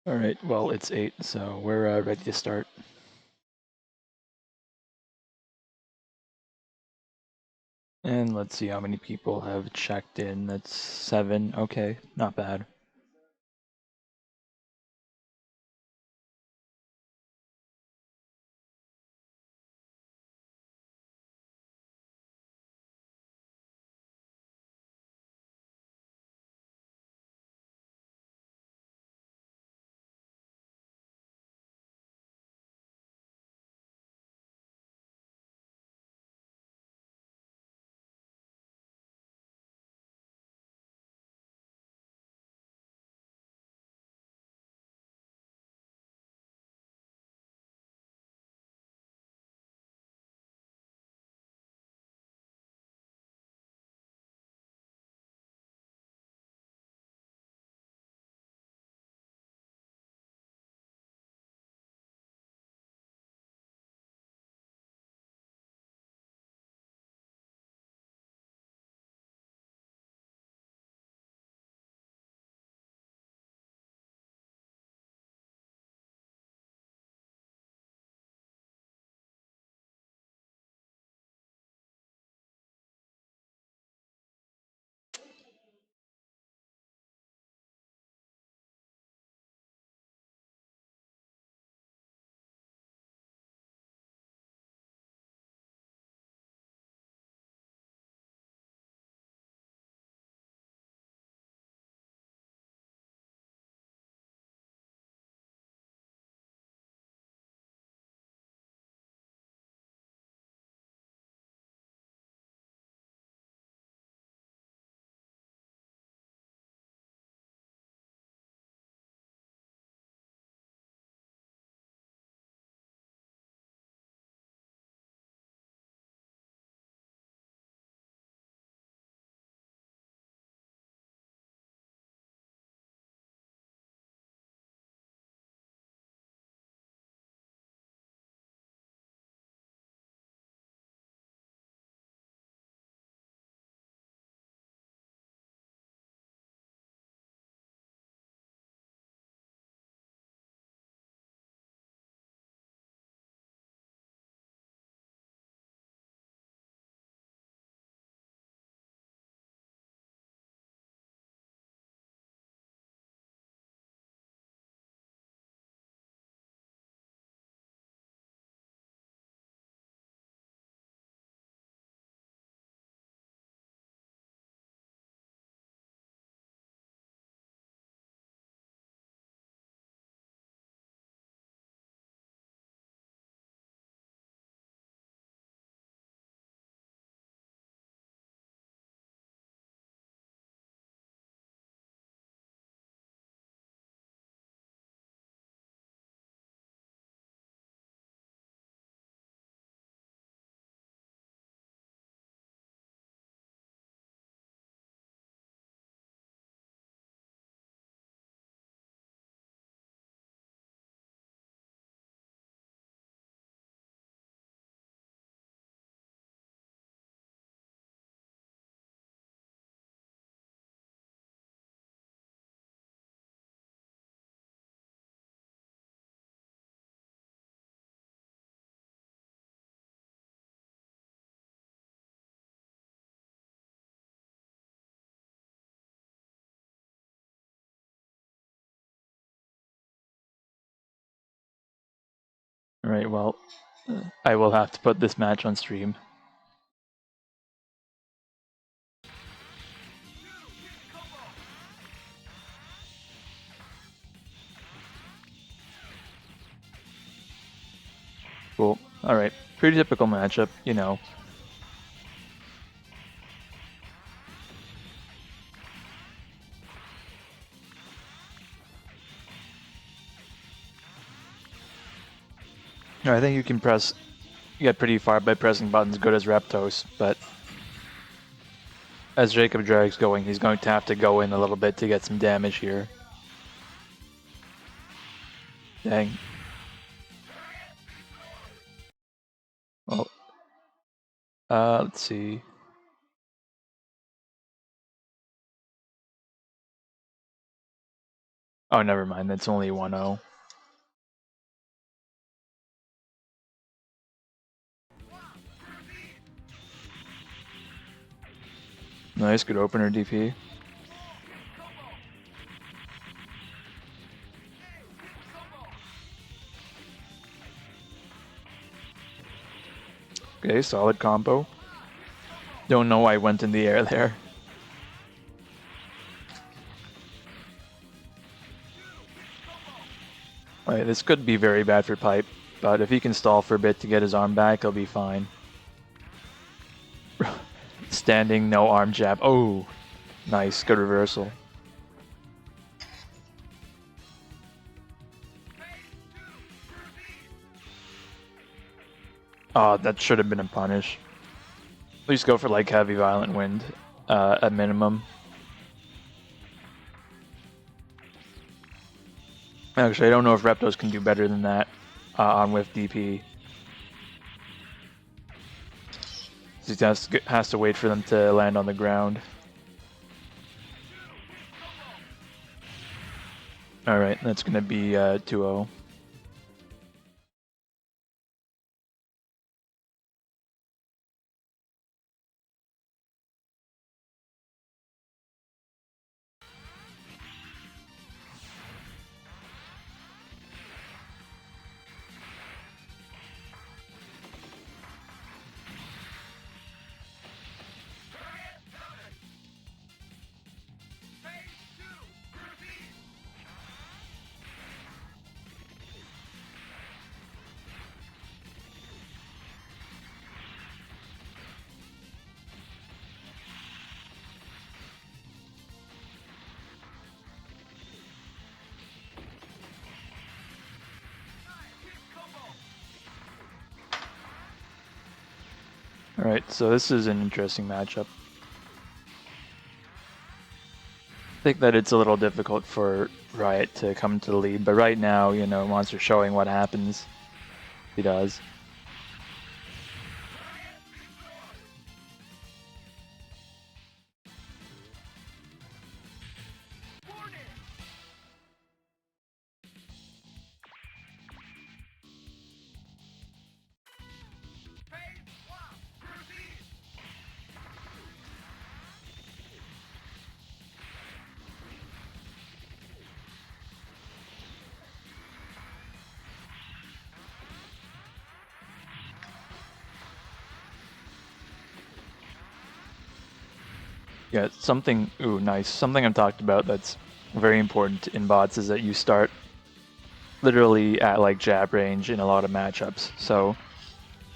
Alright, well, it's 8, so we're ready to start. And let's see how many people have checked in. That's 7. Okay, not bad. Alright, well, I will have to put this match on stream. Cool. Alright, pretty typical matchup, you know. I think you can get pretty far by pressing buttons good as Reptos, but as JacobDRAG's going, he's going to have to go in a little bit to get some damage here. Dang. Well, let's see. Oh, never mind. That's only 1-0. Nice, good opener DP. Okay, solid combo. Don't know why I went in the air there. Alright, this could be very bad for Pipe, but if he can stall for a bit to get his arm back, he'll be fine. Standing, no arm jab. Oh, nice, good reversal. Oh, that should have been a punish. Please go for like heavy violent wind at minimum. Actually, I don't know if Reptos can do better than that on with DP. He has to wait for them to land on the ground. Alright, that's going to be 2-0. Alright, so this is an interesting matchup. I think that it's a little difficult for Riot to come to the lead, but right now, you know, Monster's showing what happens. He does. Yeah, something, ooh, nice. Something I've talked about that's very important in bots is that you start literally at like jab range in a lot of matchups. So,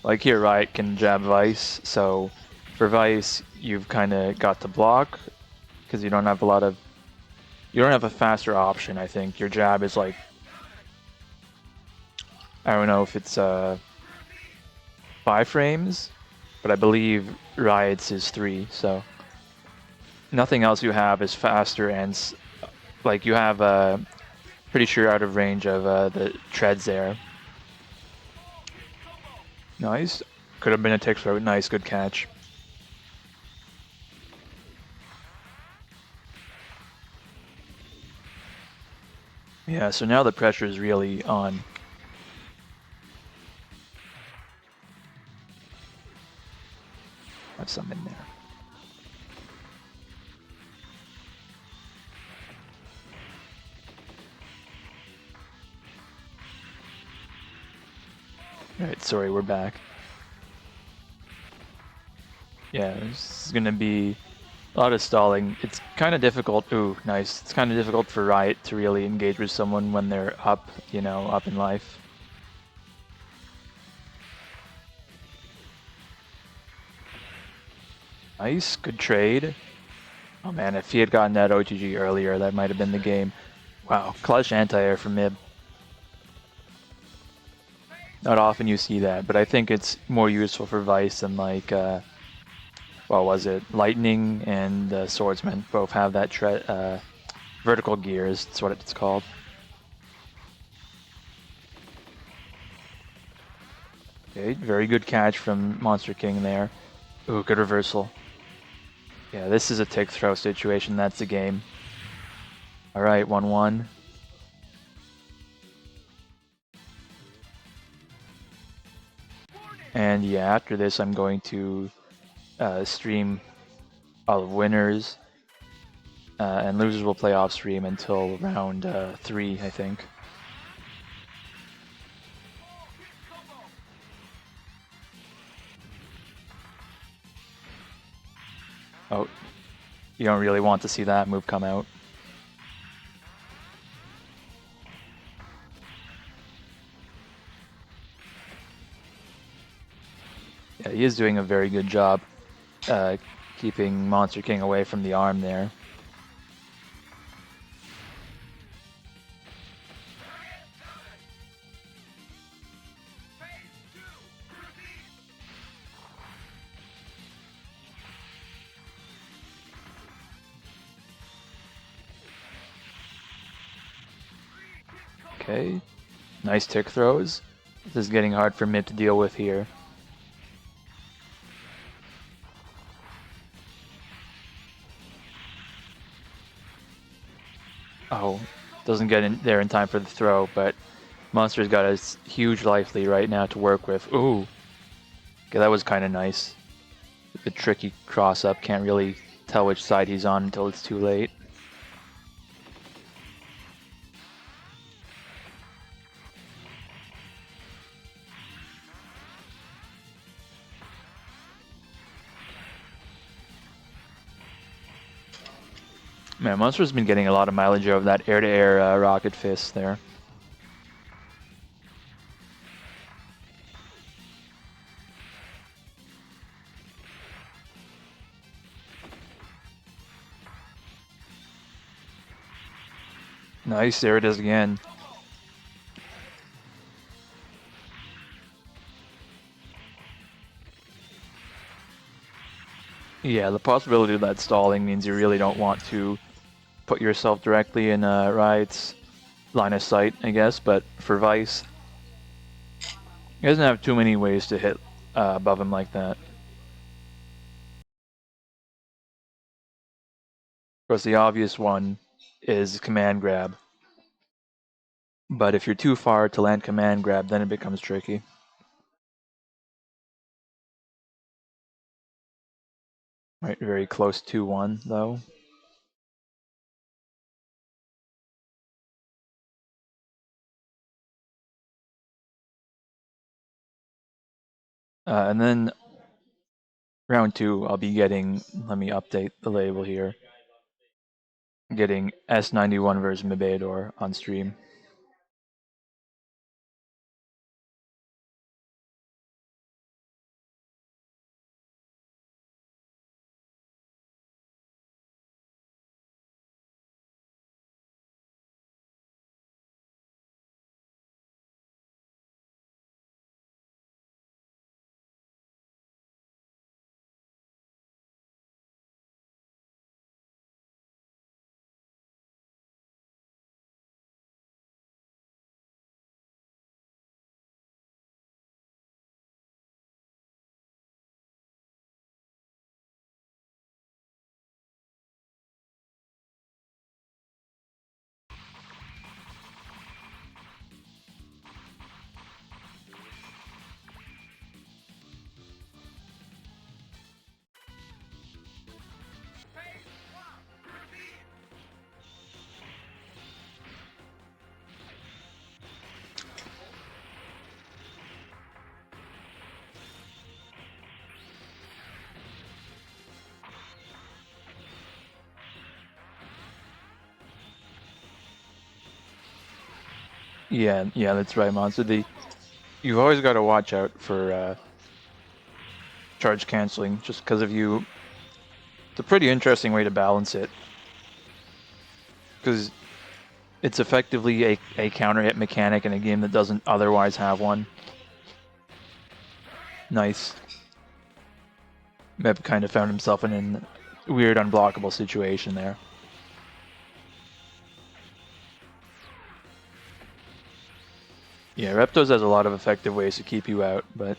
like here, Riot can jab Vise. So, for Vise, you've kind of got to block because you don't have a lot of, you don't have a faster option. I think your jab is like, I don't know if it's 5 frames, but I believe Riot's is 3. So. Nothing else you have is faster and like you have pretty sure out of range of the treads there. Nice. Could have been a tick throw. Nice, good catch. Yeah, so now the pressure is really on. Have some in there. Alright, sorry, we're back. Yeah, this is gonna be a lot of stalling. It's kind of difficult. Ooh, nice. It's kind of difficult for Riot to really engage with someone when they're up, you know, up in life. Nice, good trade. Oh man, if he had gotten that OTG earlier, that might have been the game. Wow, clutch anti-air from Mib. Not often you see that, but I think it's more useful for Vise than like, what was it? Lightning and Swordsman both have that vertical gears, that's what it's called. Okay, very good catch from MonsterKing there. Ooh, good reversal. Yeah, this is a tick throw situation, that's the game. Alright, 1-1. And yeah, after this, I'm going to stream all of winners, and losers will play off stream until round 3, I think. Oh, you don't really want to see that move come out. Yeah, he is doing a very good job keeping MonsterKing away from the arm there. Okay, nice tick throws. This is getting hard for Mib to deal with here. Oh, doesn't get in there in time for the throw, but Monster's got a huge life lead right now to work with. Ooh, okay, that was kind of nice. A tricky cross up, can't really tell which side he's on until it's too late. Man, Monster's been getting a lot of mileage out of that air-to-air rocket fist there. Nice, there it is again. Yeah, the possibility of that stalling means you really don't want to put yourself directly in Riot's line of sight, I guess, but for Vise, he doesn't have too many ways to hit above him like that. Of course, the obvious one is command grab. But if you're too far to land command grab, then it becomes tricky. Right, very close 2-1 though. And then round 2, I'll be getting, let me update the label here, getting S91 versus Mibeador on stream. Yeah, that's right, Monster. You've always got to watch out for charge canceling, just because of you. It's a pretty interesting way to balance it, because it's effectively a counter hit mechanic in a game that doesn't otherwise have one. Nice. Meb kind of found himself in a weird unblockable situation there. Yeah, Reptos has a lot of effective ways to keep you out, but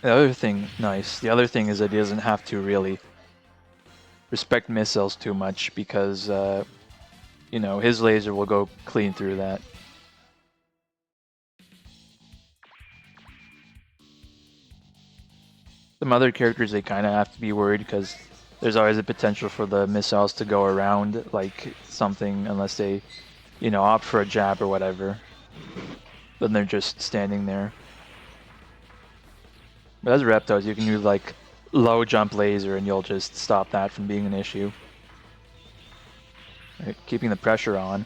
The other thing, nice. The other thing is that he doesn't have to really respect missiles too much because, you know, his laser will go clean through that. Some other characters, they kind of have to be worried because there's always a potential for the missiles to go around, like something, unless they, you know, opt for a jab or whatever. Then they're just standing there. But as Reptos, you can use like low jump laser and you'll just stop that from being an issue. Right, keeping the pressure on.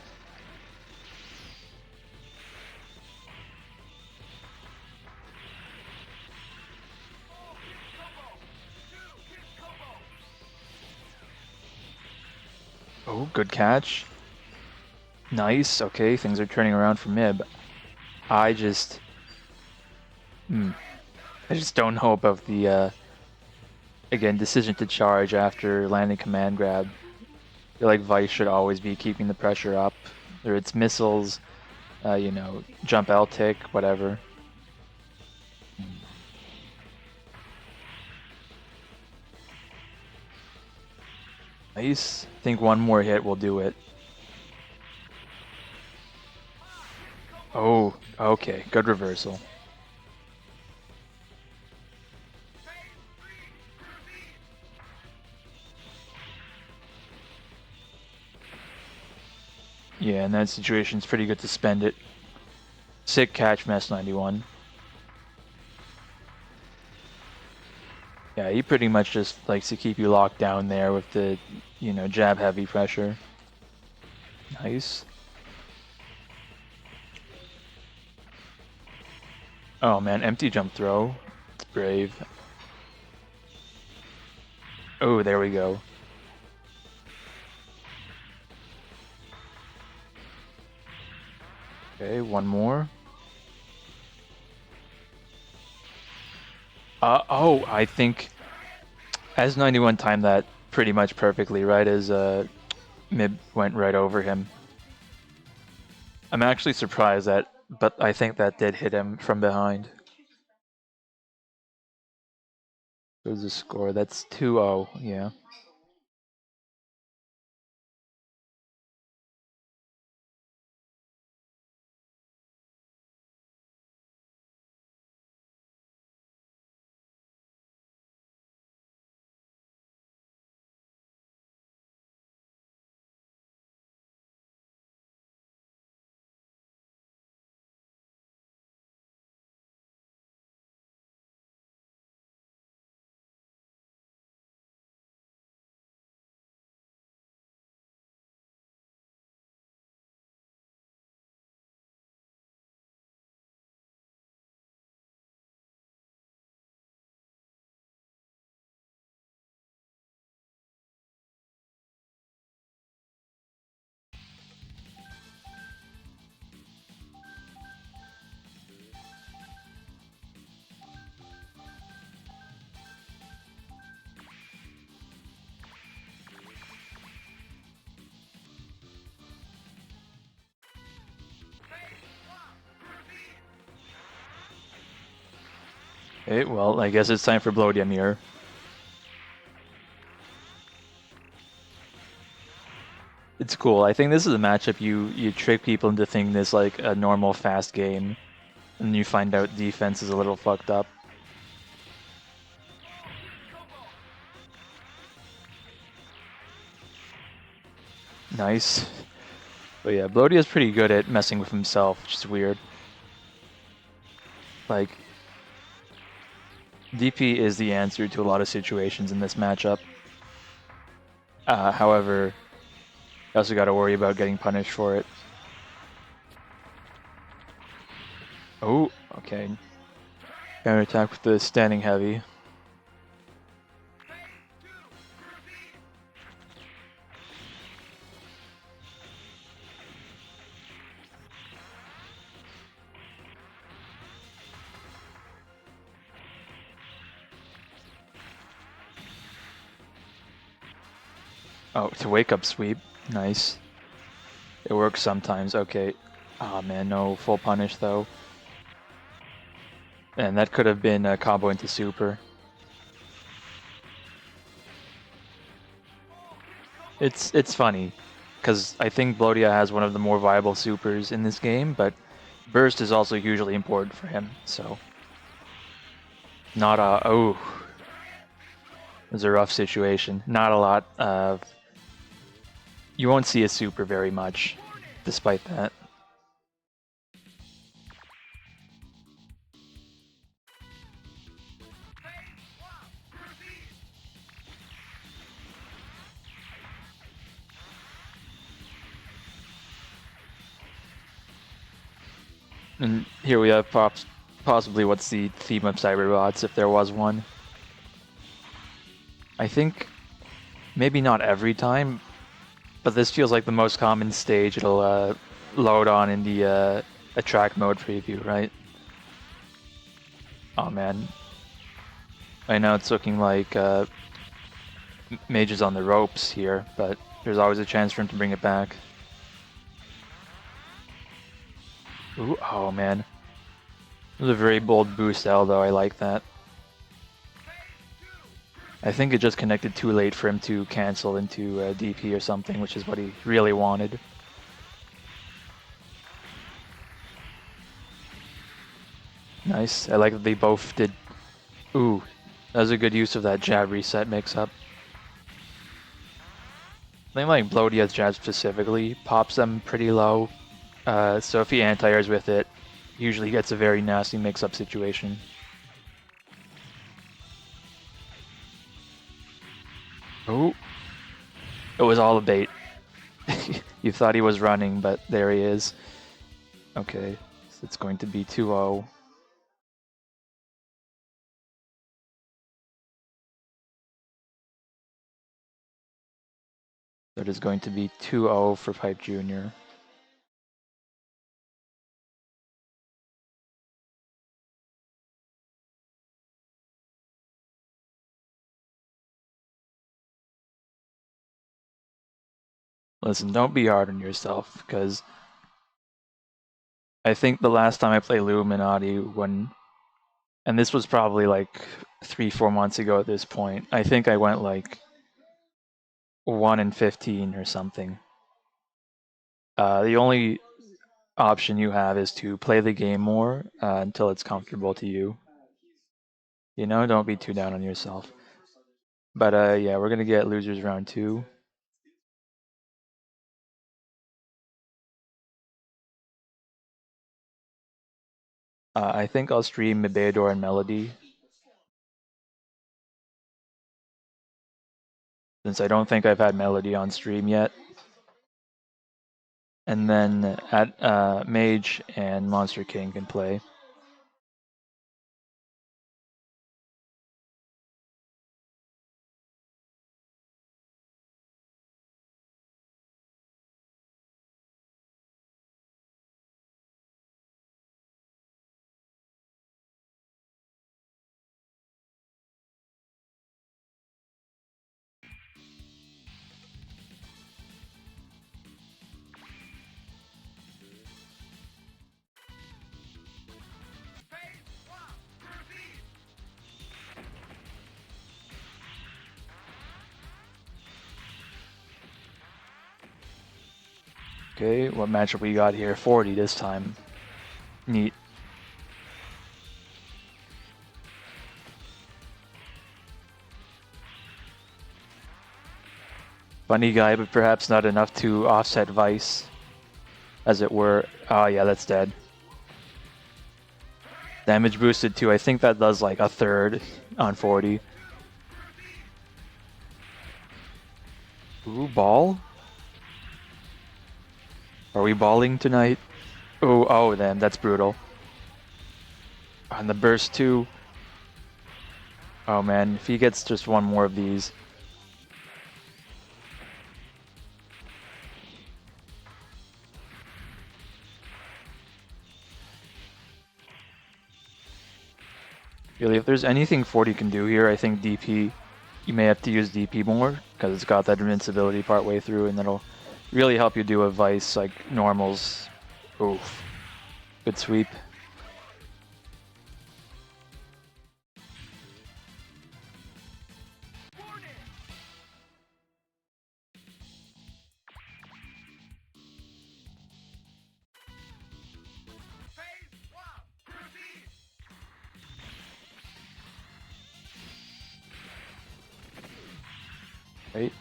Oh, good catch. Nice. Okay, things are turning around for Mib. I just don't know about the again, decision to charge after landing command grab. I feel like Vise should always be keeping the pressure up. Whether it's missiles, you know, jump L tick, whatever. Nice. I think one more hit will do it. Oh, okay. Good reversal. Yeah, in that situation, it's pretty good to spend it. Sick catch from S91. Yeah, he pretty much just likes to keep you locked down there with the, you know, jab heavy pressure. Nice. Oh man, empty jump throw. It's brave. Oh, there we go. Okay, one more. Oh, I think S91 timed that pretty much perfectly, right as Mib went right over him. I'm actually surprised that, but I think that did hit him from behind. There's the score. That's 2-0, yeah. Okay, well, I guess it's time for Blodia mirror. It's cool. I think this is a matchup you trick people into thinking this like a normal fast game, and you find out defense is a little fucked up. Nice. But yeah, Blodia's pretty good at messing with himself, which is weird. Like, DP is the answer to a lot of situations in this matchup. However, you also got to worry about getting punished for it. Oh, okay. Counter attack with the standing heavy. Oh, to wake up sweep. Nice. It works sometimes. Okay. Oh man, no full punish though. And that could have been a combo into super. It's funny, because I think Blodia has one of the more viable supers in this game, but burst is also hugely important for him, so... Not a... Oh. It was a rough situation. Not a lot of... You won't see a super very much, despite that. And here we have possibly what's the theme of Cyberbots, if there was one. I think maybe not every time, but this feels like the most common stage it'll load on in the attract mode preview, right? Oh man. I know it's looking like Mage is on the ropes here, but there's always a chance for him to bring it back. Ooh, oh man. It was a very bold boost L though, I like that. I think it just connected too late for him to cancel into DP or something, which is what he really wanted. Nice. I like that they both did... Ooh, that was a good use of that jab reset mix-up. I think like Blodia's jab specifically pops them pretty low, so if he anti-airs with it, usually gets a very nasty mix-up situation. Oh, it was all a bait. You thought he was running, but there he is. Okay, so it's going to be 2-0. That is going to be 2-0 for PipeJr. Listen, don't be hard on yourself, because I think the last time I played Illuminati, and this was probably like 3-4 months ago at this point, I think I went like 1-15 or something. The only option you have is to play the game more until it's comfortable to you. You know, don't be too down on yourself. But yeah, we're gonna get losers round 2. I think I'll stream Mibeador and Melody, since I don't think I've had Melody on stream yet. And then at Mage and TheMonstreKing can play. Okay, what matchup we got here? Fordy this time. Neat. Funny guy, but perhaps not enough to offset Vise, as it were. Oh yeah, that's dead. Damage boosted too. I think that does like a third on 40. Ooh, ball? Are we balling tonight? Ooh, oh, then that's brutal. On the burst too. Oh man, if he gets just one more of these. Really, if there's anything Fordy can do here, I think DP, you may have to use DP more, because it's got that invincibility partway through, and that'll really help you do a Vise like normals. Oof. Good sweep. Right?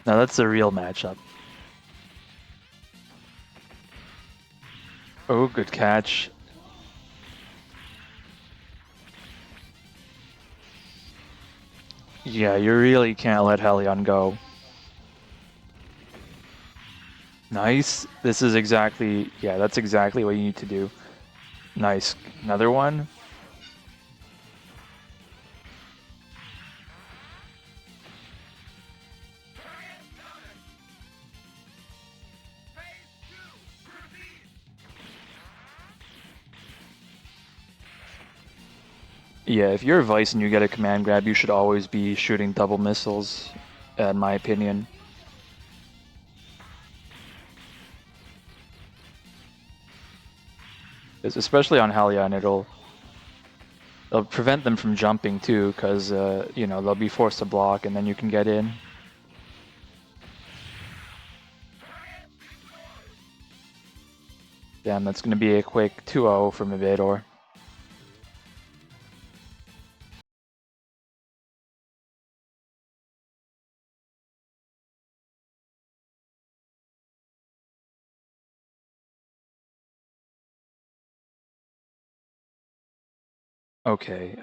Now that's a real matchup. Oh, good catch. Yeah, you really can't let Helion go. Nice. This is exactly, yeah, that's exactly what you need to do. Nice. Another one. Yeah, if you're a Vice and you get a command grab, you should always be shooting double missiles, in my opinion. Especially on Helion, it'll prevent them from jumping too, because you know, they'll be forced to block, and then you can get in. Damn, that's going to be a quick 2-0 for Mibeador. Okay,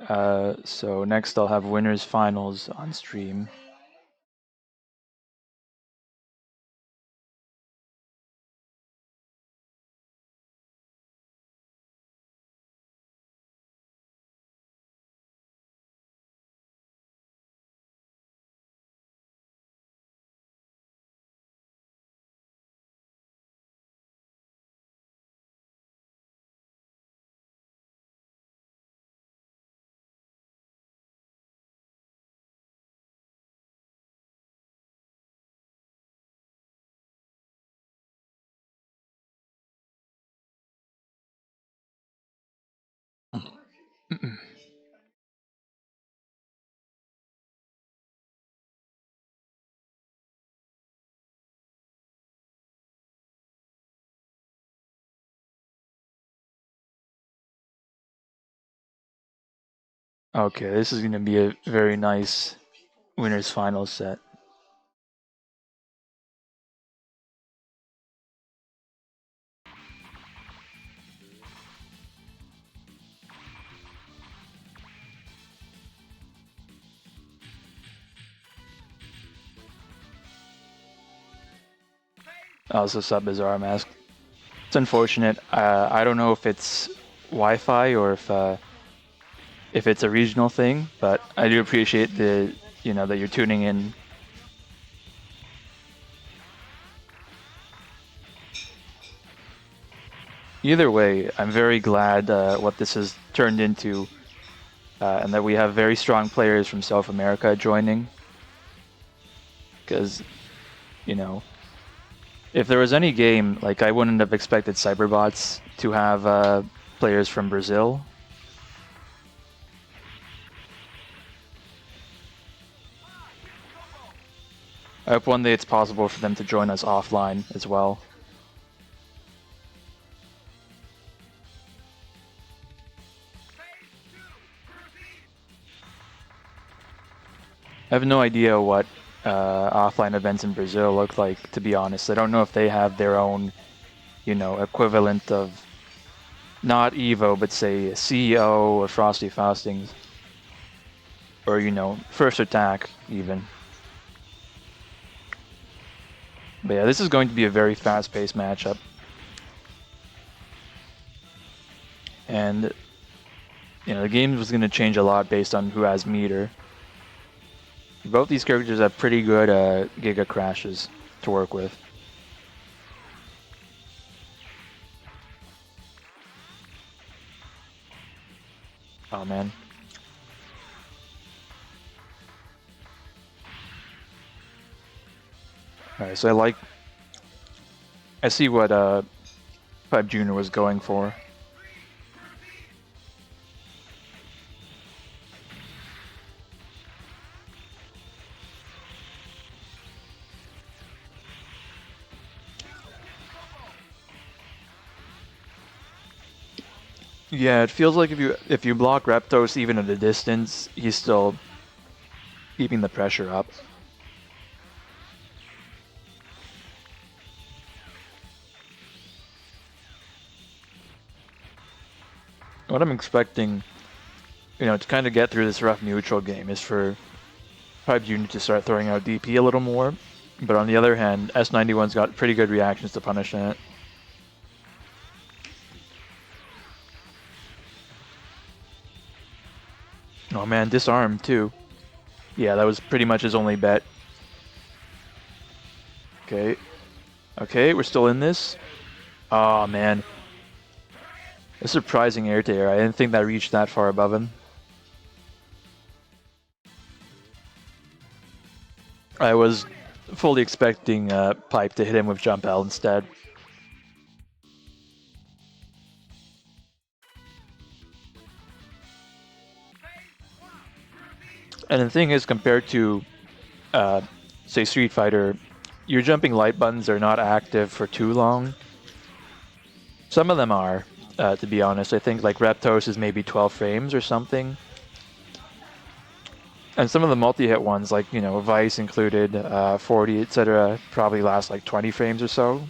so next I'll have winners finals on stream. Okay, this is going to be a very nice winners finals set. Also, sub bizarre mask. It's unfortunate. I don't know if it's Wi-Fi or if it's a regional thing, but I do appreciate the that you're tuning in. Either way, I'm very glad what this has turned into, and that we have very strong players from South America joining. Because, if there was any game, like, I wouldn't have expected Cyberbots to have players from Brazil. I hope one day it's possible for them to join us offline as well. I have no idea what offline events in Brazil look like, to be honest. I don't know if they have their own, equivalent of not Evo, but say CEO or Frosty Faustings. Or, First Attack, even. But yeah, this is going to be a very fast-paced matchup. And, the game was going to change a lot based on who has meter. Both these characters have pretty good Giga crashes to work with. Oh, man. Alright, so I see what PipeJr was going for. Yeah, it feels like if you block Reptos even at a distance, he's still keeping the pressure up. What I'm expecting, to kind of get through this rough neutral game is for PipeJr to start throwing out DP a little more. But on the other hand, S91's got pretty good reactions to punish that. Oh man, disarm too. Yeah, that was pretty much his only bet. Okay. Okay, we're still in this. Oh man. A surprising air to air. I didn't think that reached that far above him. I was fully expecting Pipe to hit him with jump L instead. And the thing is, compared to, say, Street Fighter, your jumping light buttons are not active for too long. Some of them are, to be honest. I think like Reptos is maybe 12 frames or something. And some of the multi-hit ones, like, Vise included, Fordy, etc., probably last like 20 frames or so.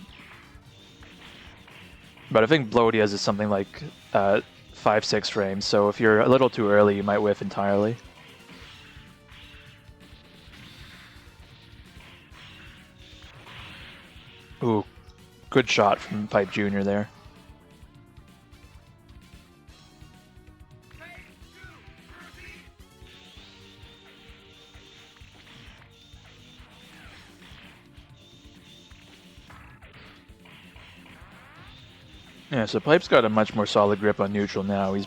But I think Blodia's is something like 5-6 frames, so if you're a little too early, you might whiff entirely. Ooh, good shot from PipeJr there. Yeah, so Pipe's got a much more solid grip on neutral now. He's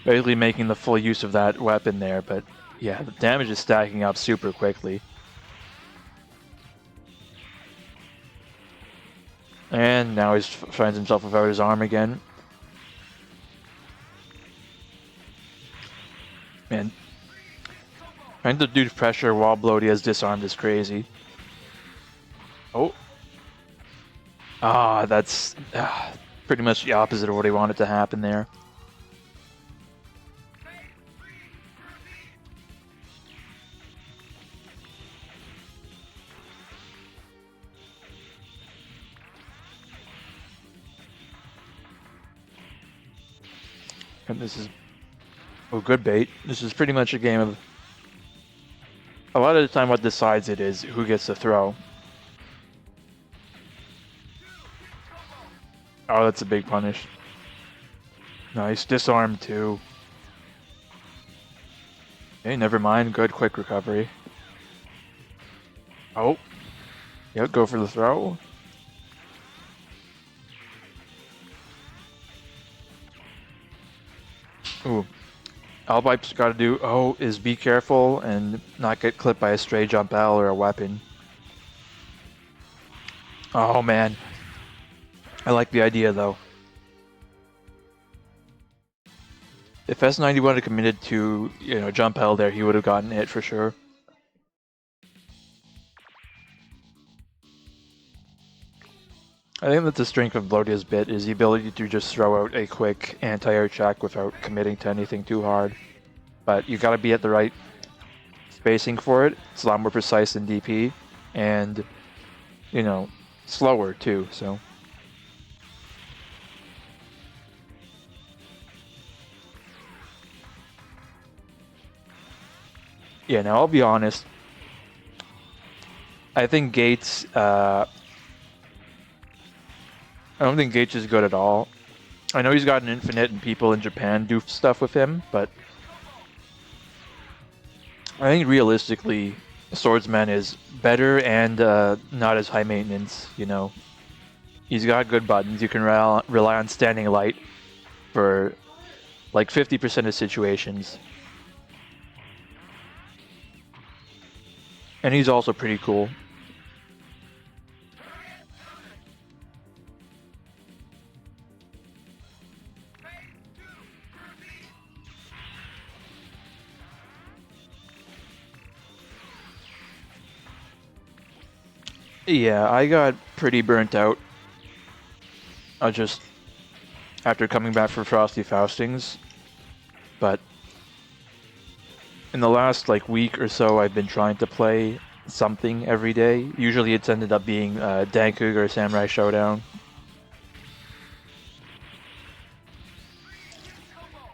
basically making the full use of that weapon there, but yeah, the damage is stacking up super quickly. And now he finds himself without his arm again. Man, trying to do pressure while Blodia's disarmed is crazy. Oh. Ah, that's pretty much the opposite of what he wanted to happen there. And this is... Oh, good bait. This is pretty much a game of... A lot of the time what decides it is who gets the throw. Oh, that's a big punish. Nice. Disarm too. Okay, never mind. Good quick recovery. Oh. Yep, go for the throw. Ooh. All Pipe's got to do, is be careful and not get clipped by a stray jump L or a weapon. Oh, man. I like the idea, though. If S91 had committed to, jump L there, he would have gotten hit for sure. I think that the strength of Blodia's bit is the ability to just throw out a quick anti-air check without committing to anything too hard. But you gotta be at the right spacing for it. It's a lot more precise than DP. And, slower too, so... Yeah, now I'll be honest. I think Gates, I don't think Gates is good at all. I know he's got an infinite and people in Japan do stuff with him, but I think realistically, Swordsman is better and not as high maintenance, He's got good buttons. You can rely on standing light for like 50% of situations. And he's also pretty cool. Yeah, I got pretty burnt out. I just after coming back for Frosty Faustings, but in the last like week or so, I've been trying to play something every day. Usually it's ended up being Dankug or Samurai Showdown.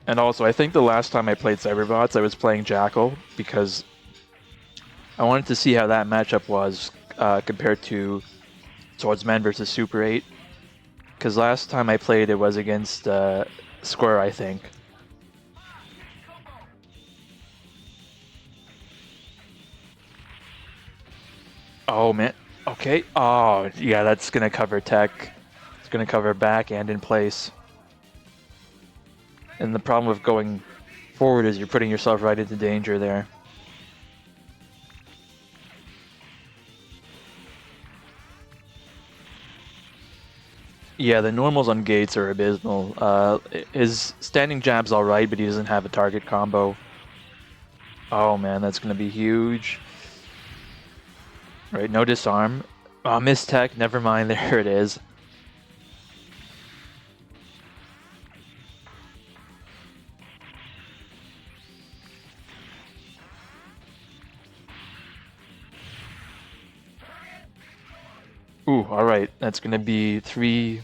And also, I think the last time I played Cyberbots, I was playing Jackal because I wanted to see how that matchup was compared to Swordsman versus Super 8. Because last time I played, it was against Square, I think. Oh, man. Okay. Oh, yeah, that's going to cover tech. It's going to cover back and in place. And the problem with going forward is you're putting yourself right into danger there. Yeah, the normals on Gates are abysmal. His standing jab's alright, but he doesn't have a target combo. Oh man, that's going to be huge. Right, no disarm. Oh, miss tech, never mind, there it is. Ooh, alright, that's going to be 3...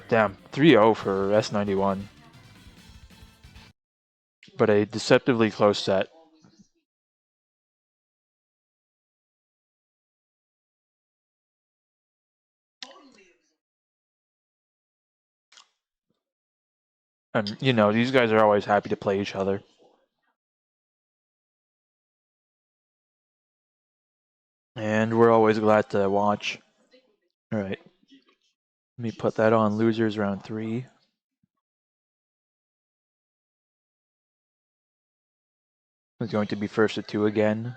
Damn, 3-0 for S91. But a deceptively close set. And, you know, these guys are always happy to play each other. And we're always glad to watch. Alright. Let me put that on losers round 3. It's going to be first to 2 again.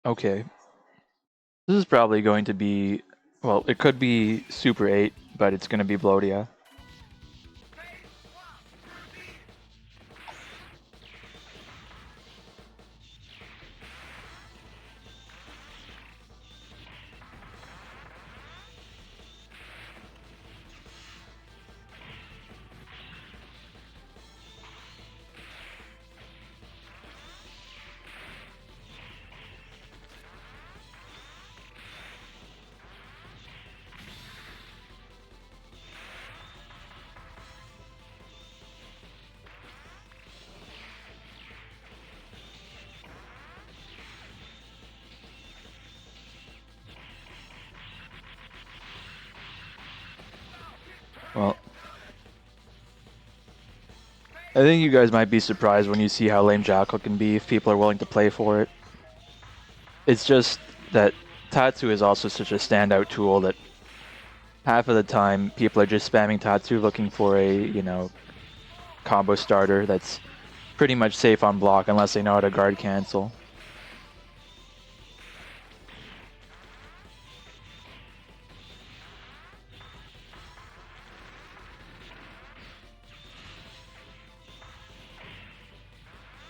Okay. This is probably going to be... Well, it could be Super 8, but it's going to be Blodia. Well, I think you guys might be surprised when you see how lame Jackal can be if people are willing to play for it. It's just that Tatsu is also such a standout tool that half of the time people are just spamming Tatsu looking for a, you know, combo starter that's pretty much safe on block unless they know how to guard cancel.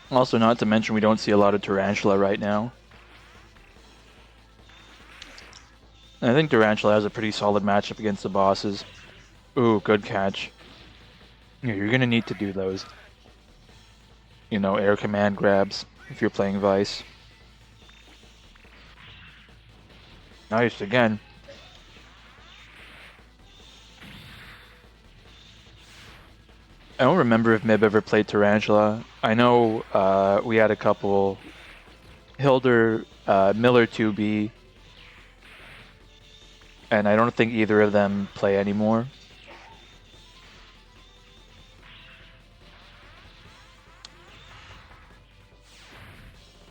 Also, not to mention we don't see a lot of Tarantula right now. I think Tarantula has a pretty solid matchup against the bosses. Ooh, good catch. Yeah, you're gonna need to do those. You know, air command grabs if you're playing Vise. Nice, again. I don't remember if Mib ever played Tarantula. I know we had a couple. Hilder, Miller 2B, and I don't think either of them play anymore.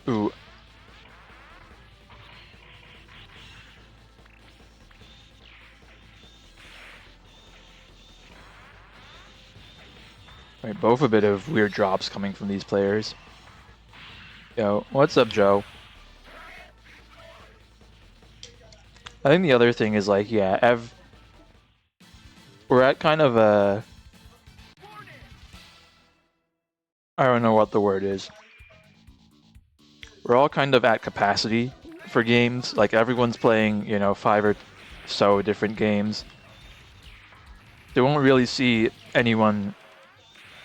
Ooh. Right, both a bit of weird drops coming from these players. Yo, what's up, Joe? I think the other thing is like, yeah, we're at kind of a... I don't know what the word is. We're all kind of at capacity for games. Like everyone's playing, you know, 5 or so different games. They won't really see anyone,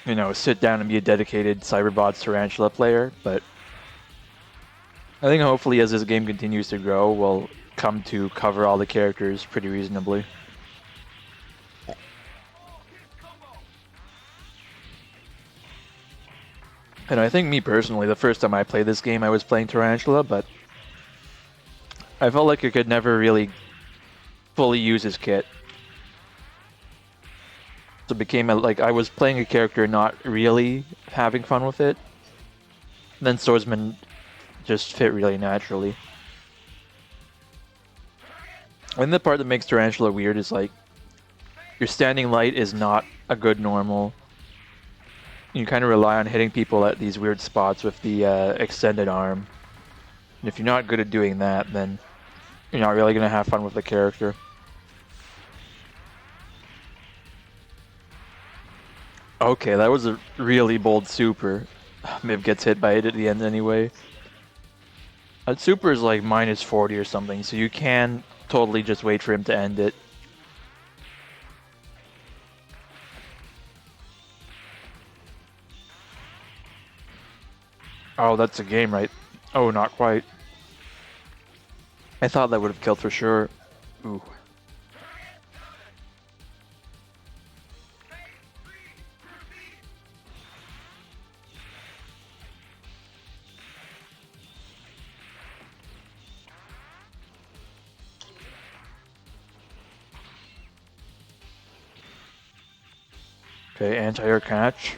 you know, sit down and be a dedicated Cyberbots Tarantula player, but I think hopefully as this game continues to grow, we'll come to cover all the characters pretty reasonably. And I think me personally, the first time I played this game, I was playing Tarantula, but I felt like I could never really fully use his kit. So it became like I was playing a character not really having fun with it. Then Swordsman just fit really naturally. And the part that makes Tarantula weird is like your standing light is not a good normal. You kind of rely on hitting people at these weird spots with the extended arm. And if you're not good at doing that, then you're not really going to have fun with the character. Okay, that was a really bold super. Mib gets hit by it at the end anyway. That super is like minus 40 or something, so you can totally just wait for him to end it. Oh, that's a game, right? Oh, not quite. I thought that would have killed for sure. Ooh. Okay, anti-air catch.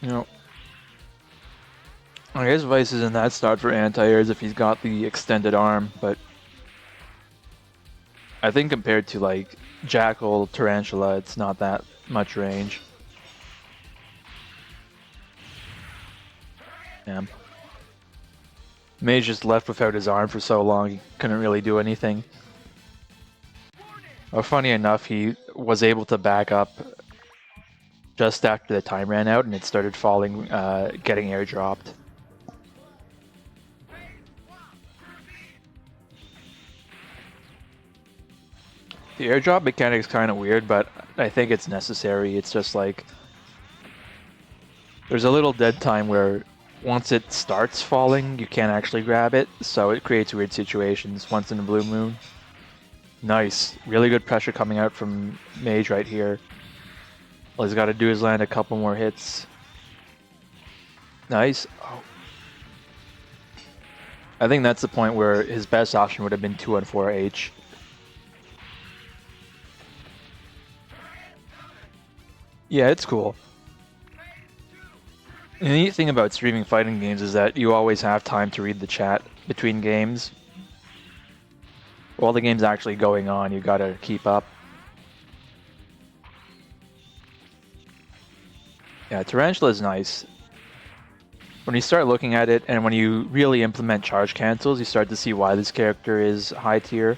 You know, I guess Vise isn't that start for anti-airs if he's got the extended arm, but I think compared to like Jackal, Tarantula, it's not that much range. Damn. Mage just left without his arm for so long, he couldn't really do anything. Well, funny enough, he was able to back up just after the time ran out and it started falling, getting airdropped. The airdrop mechanic is kind of weird, but I think it's necessary. It's just like there's a little dead time where once it starts falling, you can't actually grab it, so it creates weird situations once in a blue moon. Nice. Really good pressure coming out from Mage right here. All he's got to do is land a couple more hits. Nice. Oh. I think that's the point where his best option would have been 2-on-4H. Yeah, it's cool. The neat thing about streaming fighting games is that you always have time to read the chat between games. While the game's actually going on, you gotta keep up. Yeah, Tarantula is nice. When you start looking at it, and when you really implement charge cancels, you start to see why this character is high tier.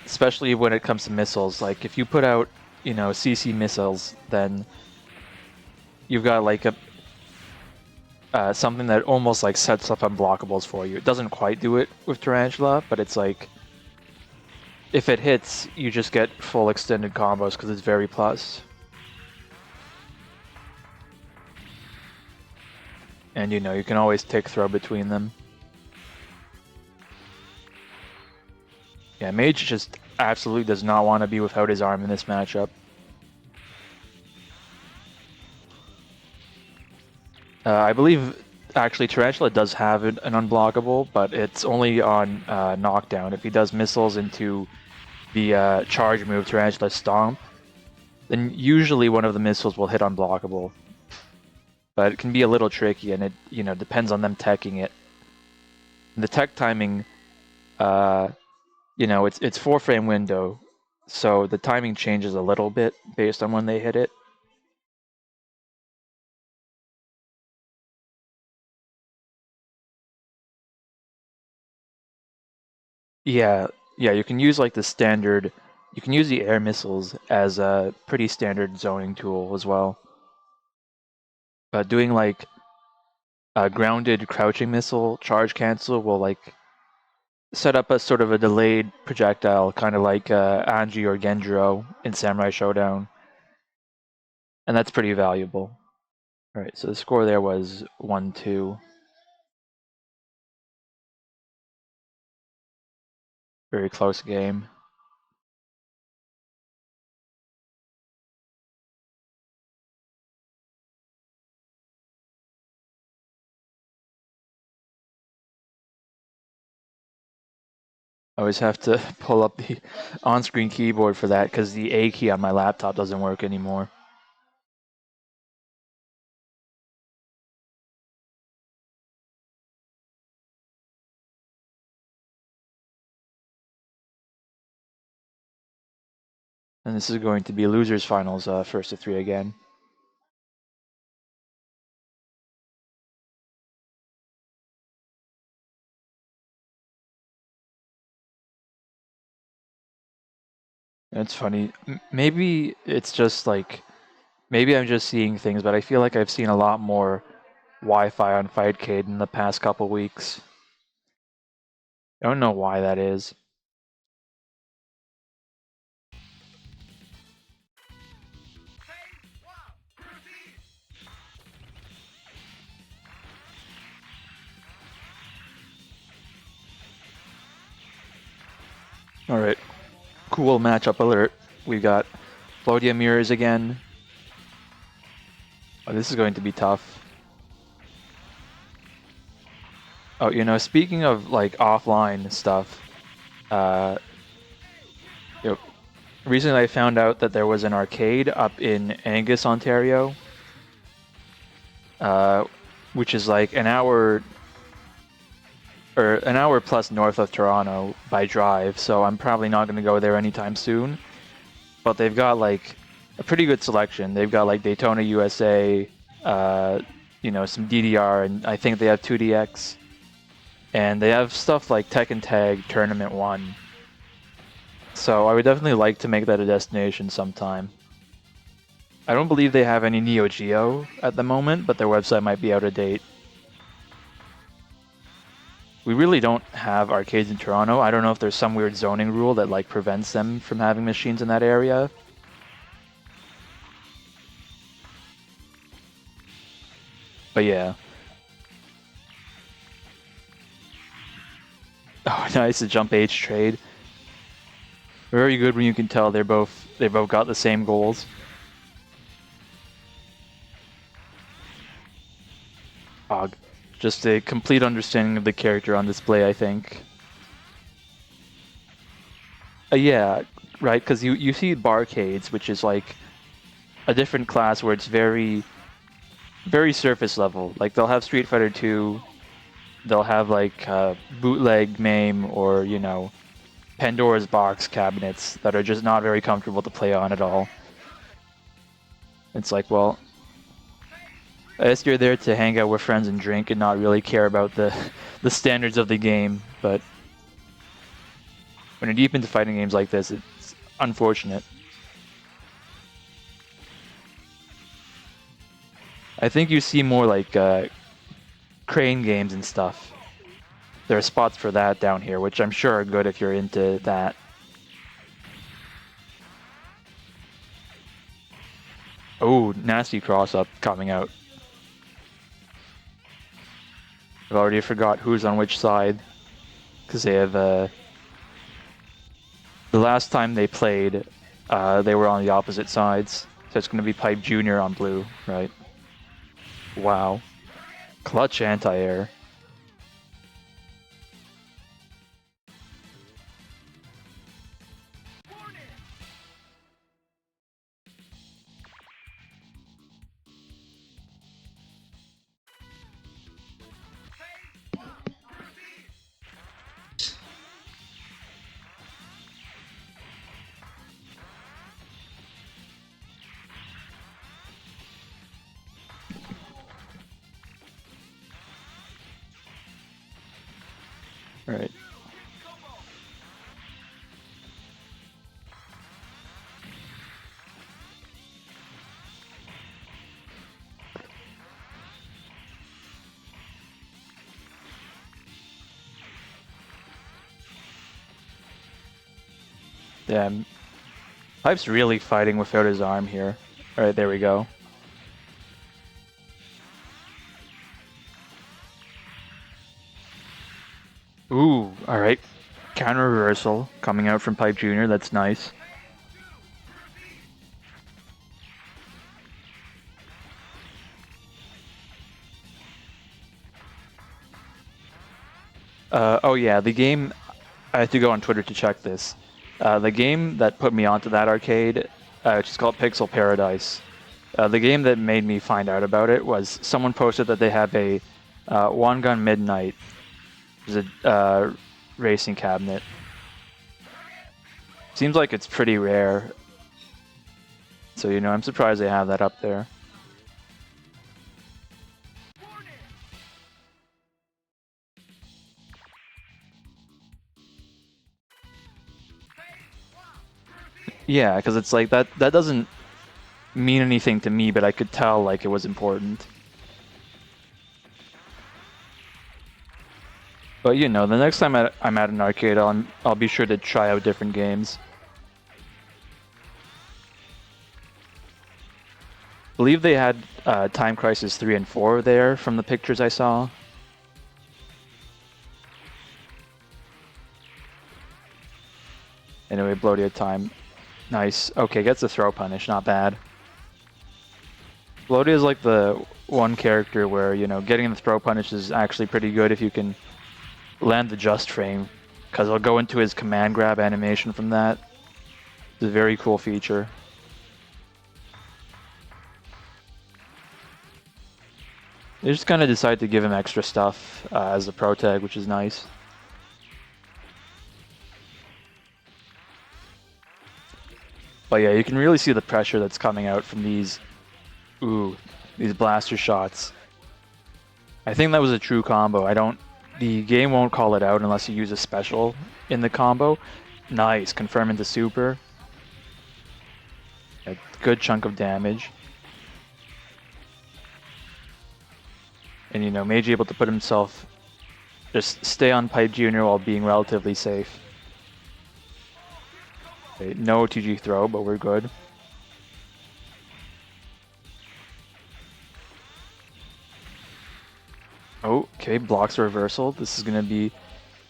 Especially when it comes to missiles. Like, if you put out, you know, CC missiles, then you've got like a something that almost like sets up unblockables for you. It doesn't quite do it with Tarantula, but it's like if it hits, you just get full extended combos because it's very plus. And you know, you can always tick throw between them. Yeah, Mage just absolutely does not want to be without his arm in this matchup. I believe, actually, Tarantula does have an unblockable, but it's only on knockdown. If he does missiles into the charge move, Tarantula Stomp, then usually one of the missiles will hit unblockable. But it can be a little tricky, and it depends on them teching it. The tech timing, it's 4-frame window, so the timing changes a little bit based on when they hit it. Yeah, you can use like the standard. You can use the air missiles as a pretty standard zoning tool as well. But doing like a grounded crouching missile charge cancel will like set up a sort of a delayed projectile, kind of like Anji or Genjiro in Samurai Showdown, and that's pretty valuable. All right, so the score there was 1-2. Very close game. I always have to pull up the on-screen keyboard for that because the A key on my laptop doesn't work anymore. And this is going to be losers finals, first of 3 again. It's funny. Maybe it's just like, maybe I'm just seeing things, but I feel like I've seen a lot more Wi-Fi on Fightcade in the past couple weeks. I don't know why that is. All right, cool matchup alert. We got Blodia mirrors again. Oh, this is going to be tough. Oh, speaking of like offline stuff, uh, recently I found out that there was an arcade up in Angus, Ontario, which is like an hour plus north of Toronto by drive. So I'm probably not going to go there anytime soon. But they've got like a pretty good selection. They've got like Daytona USA, some DDR, and I think they have 2DX. And they have stuff like Tekken Tag Tournament 1. So I would definitely like to make that a destination sometime. I don't believe they have any Neo Geo at the moment, but their website might be out of date. We really don't have arcades in Toronto. I don't know if there's some weird zoning rule that like prevents them from having machines in that area. But yeah. Oh, nice, a jump H trade. Very good when you can tell they both got the same goals. Just a complete understanding of the character on display, I think. Yeah, right, because you see barcades, which is like a different class where it's very, very surface level. Like they'll have Street Fighter 2, they'll have like bootleg MAME or, Pandora's box cabinets that are just not very comfortable to play on at all. It's like, well, I guess you're there to hang out with friends and drink and not really care about the standards of the game, but when you're deep into fighting games like this, it's unfortunate. I think you see more like crane games and stuff. There are spots for that down here, which I'm sure are good if you're into that. Oh, nasty cross-up coming out. I've already forgot who's on which side, because they have... the last time they played, they were on the opposite sides. So it's going to be PipeJr on blue, right? Wow. Clutch anti-air. Right. Yeah, Pipe's really fighting without his arm here. Alright, there we go. Ooh, alright. Counter reversal coming out from PipeJr, that's nice. Oh yeah, the game, I had to go on Twitter to check this. The game that put me onto that arcade, which is called Pixel Paradise, the game that made me find out about it was someone posted that they have a One Gun Midnight, which is a racing cabinet. Seems like it's pretty rare. So, you know, I'm surprised they have that up there. Yeah, because it's like that doesn't mean anything to me, but I could tell like it was important. But you know, the next time I'm at an arcade, I'll be sure to try out different games. I believe they had Time Crisis 3 and 4 there from the pictures I saw. Anyway, Blodia time. Nice. Okay, gets a throw punish, not bad. Blodia is like the one character where, you know, getting the throw punish is actually pretty good if you can land the just frame, because I'll go into his command grab animation from that. It's a very cool feature. They just kind of decide to give him extra stuff as a pro tag, which is nice. But yeah, you can really see the pressure that's coming out from these blaster shots. I think that was a true combo. The game won't call it out unless you use a special in the combo. Nice, confirm into super. A good chunk of damage. And you know, Mage able to put himself, just stay on PipeJr while being relatively safe. Okay, no TG throw, but we're good. Oh, okay, blocks reversal. This is going to be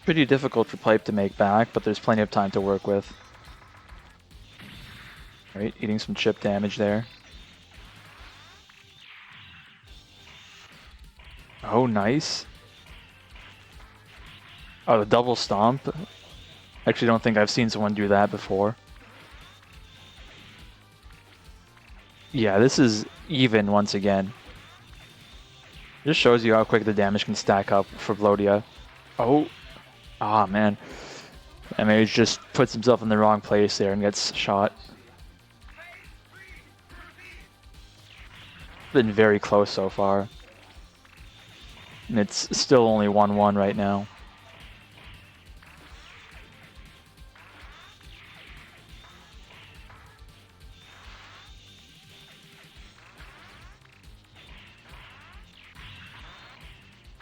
pretty difficult for Pipe to make back, but there's plenty of time to work with. Alright, eating some chip damage there. Oh, nice. Oh, the double stomp. Actually, don't think I've seen someone do that before. Yeah, this is even once again. Just shows you how quick the damage can stack up for Blodia. Oh, man. Mage just puts himself in the wrong place there and gets shot. Been very close so far. And it's still only 1-1 right now.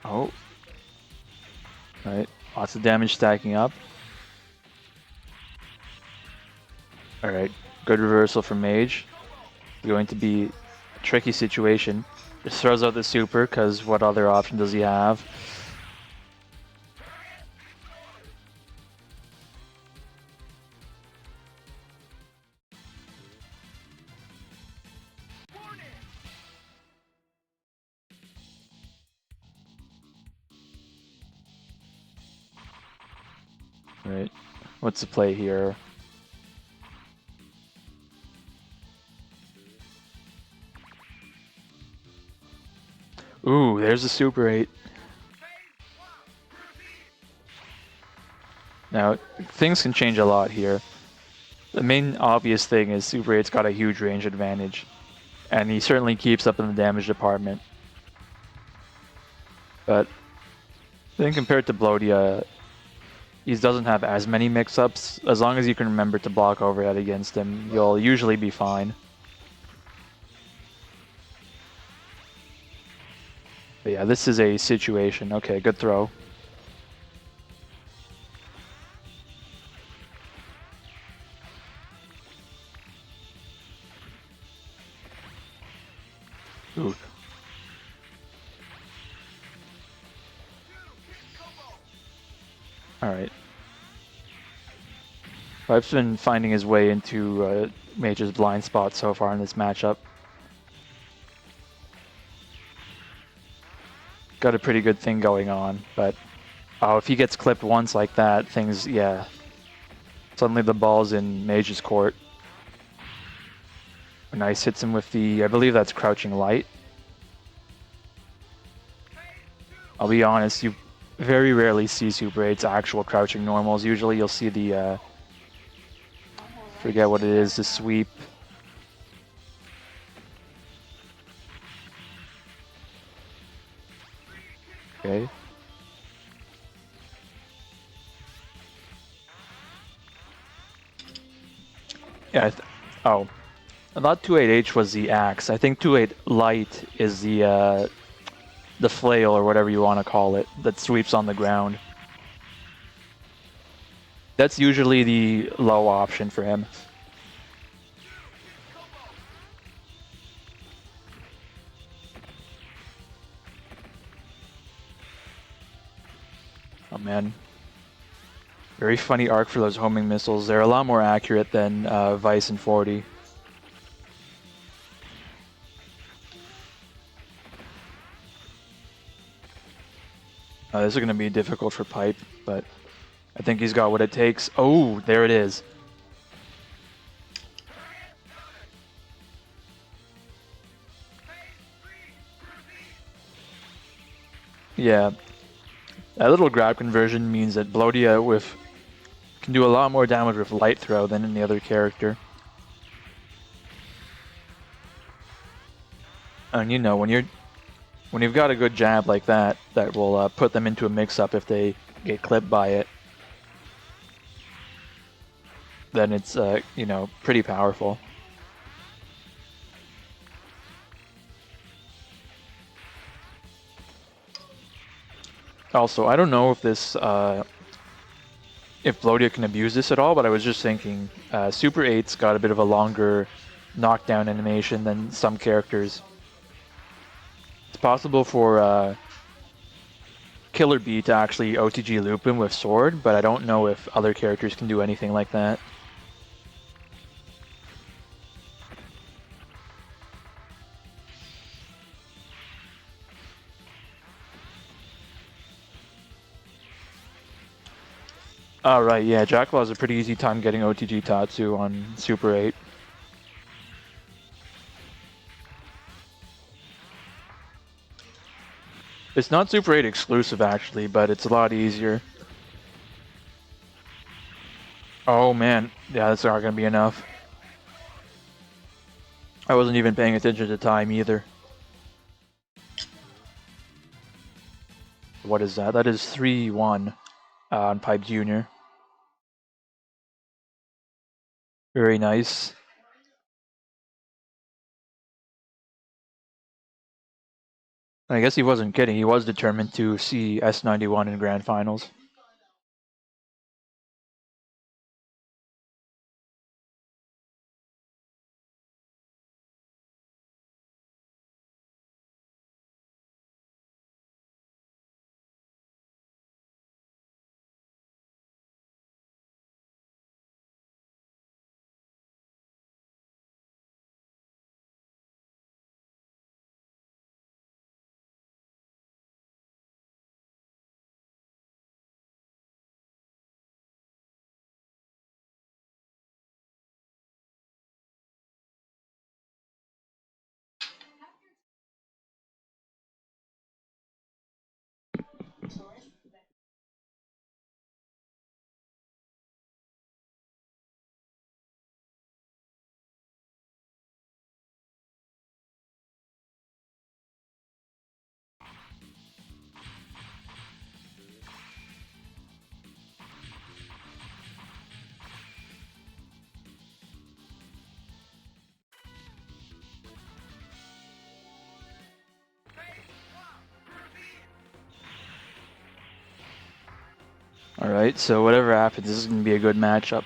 Oh. Alright, lots of damage stacking up. Alright, good reversal from Mage. Going to be a tricky situation. Just throws out the super, because what other option does he have? Right. What's the play here? Ooh, there's a Super 8. Now, things can change a lot here. The main obvious thing is Super 8's got a huge range advantage, and he certainly keeps up in the damage department. But then compared to Blodia, he doesn't have as many mix-ups. As long as you can remember to block overhead against him, you'll usually be fine. But yeah, this is a situation. Okay, good throw. Ooh. Alright. Pipe's been finding his way into Mage's blind spot so far in this matchup. Got a pretty good thing going on, but if he gets clipped once like that, things, yeah. Suddenly the ball's in Mage's court. Nice, hits him with the, I believe that's Crouching Light. I'll be honest, you very rarely see Super 8's actual crouching normals. Usually you'll see the, forget what it is, the sweep. Okay. Yeah, oh. I thought 28H was the axe. I think 28 Light is the flail or whatever you want to call it that sweeps on the ground. That's usually the low option for him. Oh man. Very funny arc for those homing missiles. They're a lot more accurate than Vise and Fordy. This is going to be difficult for Pipe, but I think he's got what it takes. Oh, there it is. Yeah. That little grab conversion means that Blodia can do a lot more damage with light throw than any other character. And you know, when you've got a good jab like that, that will put them into a mix-up if they get clipped by it, then it's you know, pretty powerful. Also, I don't know if this if Blodia can abuse this at all, but I was just thinking, Super 8's got a bit of a longer knockdown animation than some characters. It's possible for Killer B to actually OTG loop him with Sword, but I don't know if other characters can do anything like that. Alright, yeah, Jackal has a pretty easy time getting OTG Tatsu on Super 8. It's not Super 8 exclusive actually, but it's a lot easier. Oh man, yeah, that's not gonna be enough. I wasn't even paying attention to time either. What is that? That is 3-1 on PipeJr. Very nice. I guess he wasn't kidding. He was determined to see S91 in Grand Finals. Alright, so whatever happens, this is going to be a good matchup.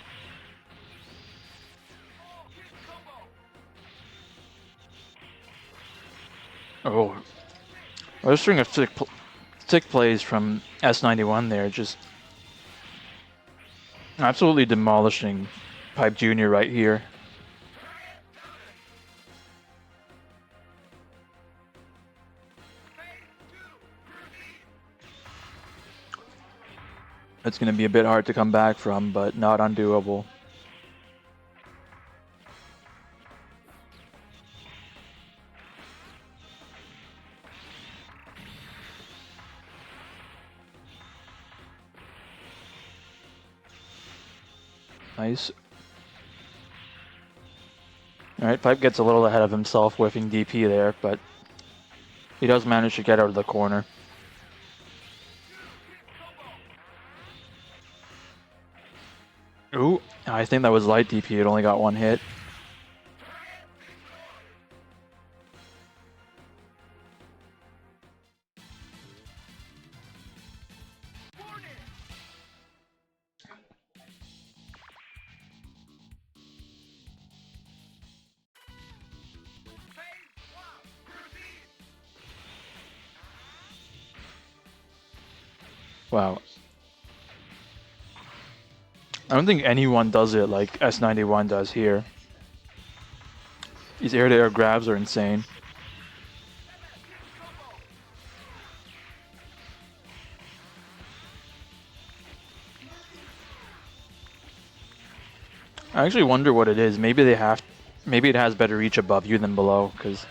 Oh, a string of sick plays from S91 there, just absolutely demolishing PipeJr right here. It's going to be a bit hard to come back from, but not undoable. Nice. Alright, Pipe gets a little ahead of himself, whiffing DP there, but he does manage to get out of the corner. Ooh, I think that was light DP, it only got one hit. Wow. I don't think anyone does it like S91 does here. These air-to-air grabs are insane. I actually wonder what it is. Maybe it has better reach above you than below, because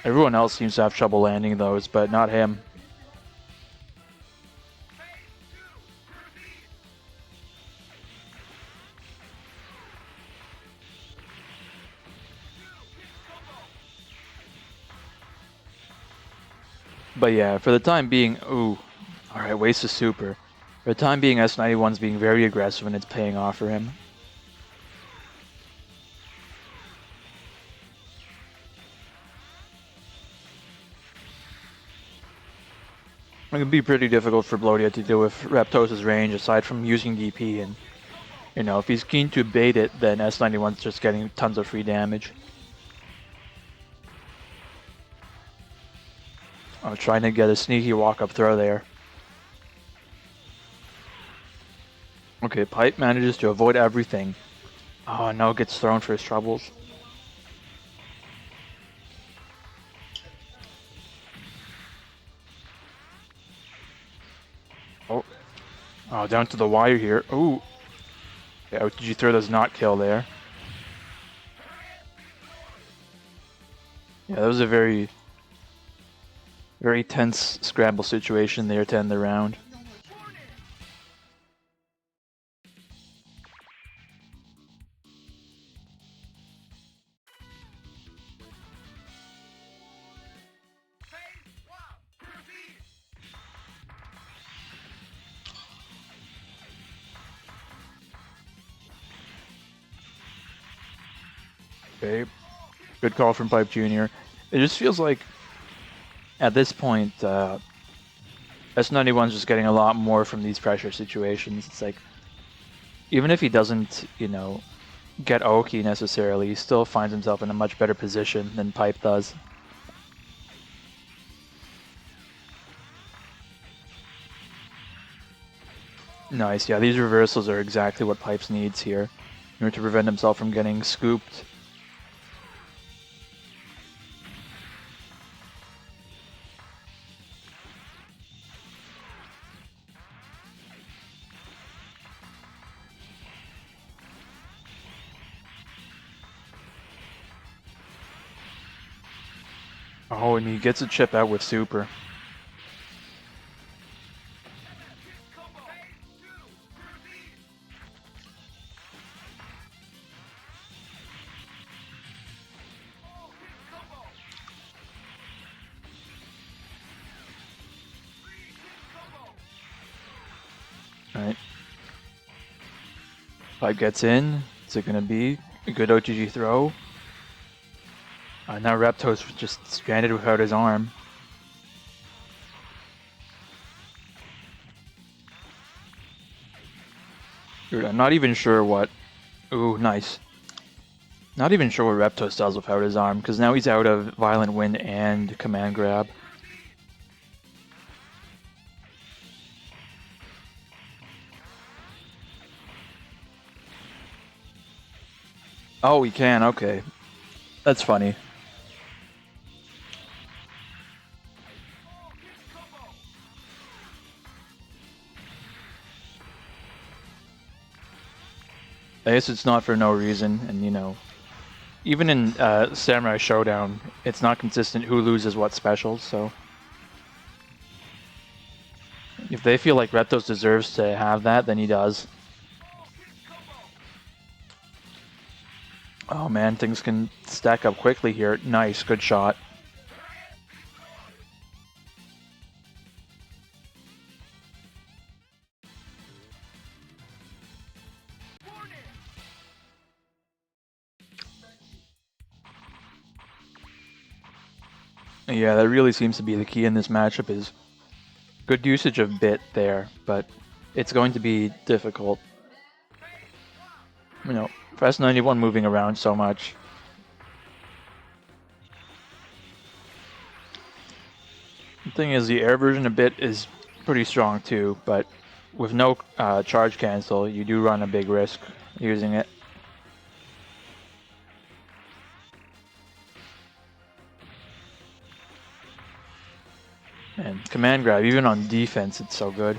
everyone else seems to have trouble landing those, but not him. But yeah, for the time being, ooh, alright, waste of super. For the time being, S91's being very aggressive and it's paying off for him. It would be pretty difficult for Blodia to deal with Reptos' range aside from using DP, and you know, if he's keen to bait it, then S91's just getting tons of free damage. I'm trying to get a sneaky walk-up throw there. Okay, Pipe manages to avoid everything. Oh no, gets thrown for his troubles. Oh, down to the wire here. Ooh. Yeah, did you throw does not kill there? Yeah, that was a very tense scramble situation there to end the round. Okay, good call from PipeJr. It just feels like at this point, S91's just getting a lot more from these pressure situations. It's like, even if he doesn't, you know, get Oki necessarily, he still finds himself in a much better position than Pipe does. Nice, yeah, these reversals are exactly what Pipes needs here in order to prevent himself from getting scooped. Oh, and he gets a chip out with super. Alright. Pipe gets in. Is it going to be a good OTG throw? Now Reptos just stranded without his arm. Dude, I'm not even sure what... Ooh, nice. Not even sure what Reptos does without his arm, because now he's out of Violent Wind and Command Grab. Oh, he can, okay. That's funny. I guess it's not for no reason, and you know, even in Samurai Showdown, it's not consistent who loses what specials, so... If they feel like Reptos deserves to have that, then he does. Oh man, things can stack up quickly here. Nice, good shot. Yeah, that really seems to be the key in this matchup is good usage of bit there, but it's going to be difficult. You know, for S91 moving around so much. The thing is, the air version of bit is pretty strong too, but with no charge cancel, you do run a big risk using it. And command grab, even on defense, it's so good.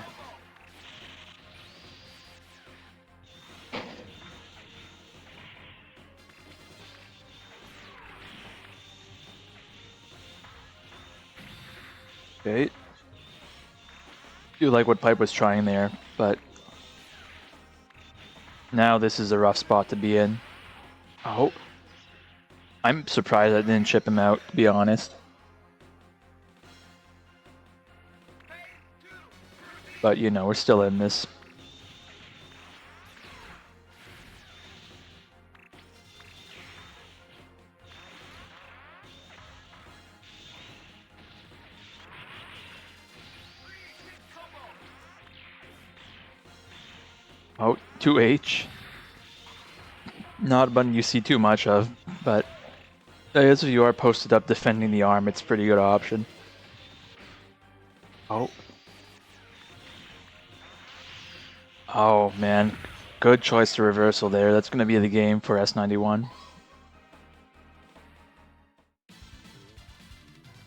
Okay. Do like what Pipe was trying there, but now this is a rough spot to be in. Oh. I'm surprised I didn't chip him out, to be honest. But, you know, we're still in this. Oh, 2H. Not a button you see too much of, but I guess if you are posted up defending the arm, it's a pretty good option. Oh. Oh, man. Good choice to reversal there. That's going to be the game for S91.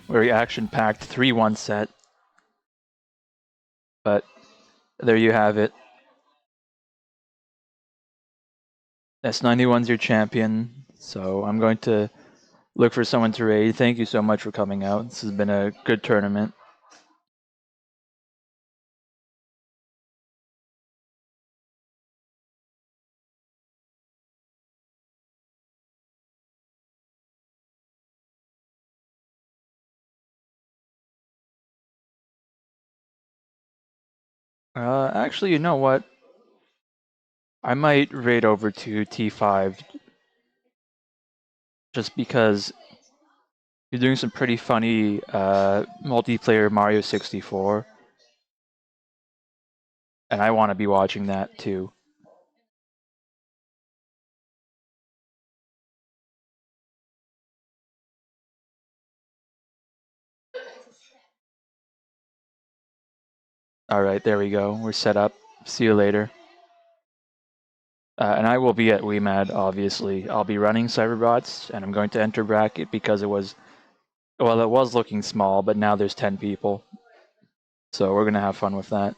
Very action-packed 3-1 set. But there you have it. S91's your champion, so I'm going to look for someone to raid. Thank you so much for coming out. This has been a good tournament. Actually, you know what? I might raid over to T5 just because you're doing some pretty funny multiplayer Mario 64. And I want to be watching that too. Alright, there we go. We're set up. See you later. And I will be at WeMad, obviously. I'll be running Cyberbots, and I'm going to enter bracket because it was looking small, but now there's 10 people. So we're going to have fun with that.